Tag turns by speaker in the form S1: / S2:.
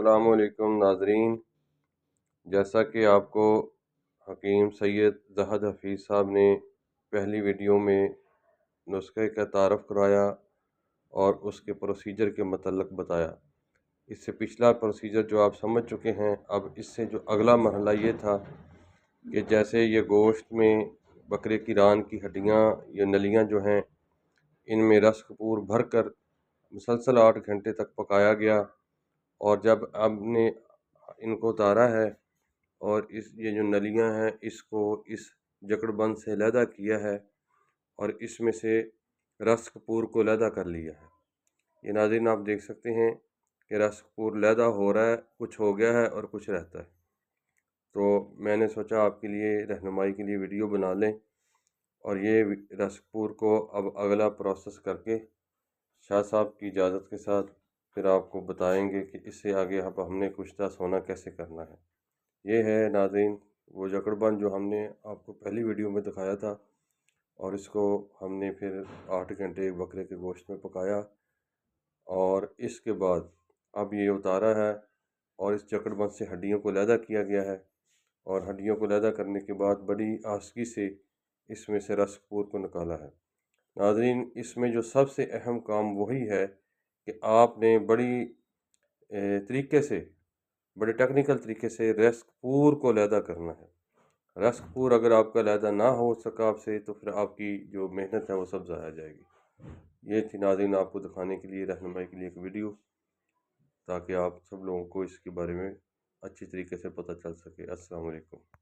S1: अस्सलाम वालेकुम नाजरीन। जैसा कि आपको हकीम सैयद ज़हद हफीज़ साहब ने पहली वीडियो में नुस्खे का तारफ़ कराया और उसके प्रोसीजर के मतलब बताया। इससे पिछला प्रोसीजर जो आप समझ चुके हैं, अब इससे जो अगला मरहला ये था कि जैसे ये गोश्त में बकरे की रान की हड्डियाँ या नलियाँ जो हैं, इनमें रस कपूर भर कर मुसलसल 8 घंटे तक पकाया गया। और जब आपने इनको उतारा है और ये जो नलियां हैं इसको इस जकड़बंद से अलहदा किया है और इसमें से रस कपूर को अलहदा कर लिया है। ये नाज़रीन आप देख सकते हैं कि रस कपूर अलहदा हो रहा है, कुछ हो गया है और कुछ रहता है। तो मैंने सोचा आपके लिए रहनुमाई के लिए वीडियो बना लें और ये रस कपूर को अब अगला प्रोसेस करके शाह साहब की इजाज़त के साथ फिर आपको बताएंगे कि इससे आगे अब हमने कुश्ता सोना कैसे करना है। ये है नाज़रीन वो जकड़बंद जो हमने आपको पहली वीडियो में दिखाया था और इसको हमने फिर 8 घंटे बकरे के गोश्त में पकाया और इसके बाद अब ये उतारा है और इस जकड़बंद से हड्डियों को अलहदा किया गया है और हड्डियों को अलहदा करने के बाद बड़ी आसानी से इसमें से रस कपूर को निकाला है। नाज़रीन इसमें जो सबसे अहम काम वही है कि आपने बड़ी तरीके से, बड़े टेक्निकल तरीके से रस कपूर को अलहदा करना है। रस कपूर अगर आपका अलहदा ना हो सका आपसे तो फिर आपकी जो मेहनत है वो सब ज़ाया जाएगी। ये थी नाज़रीन आपको दिखाने के लिए, रहनुमाई के लिए एक वीडियो, ताकि आप सब लोगों को इसके बारे में अच्छी तरीके से पता चल सके। अस्सलाम वालेकुम।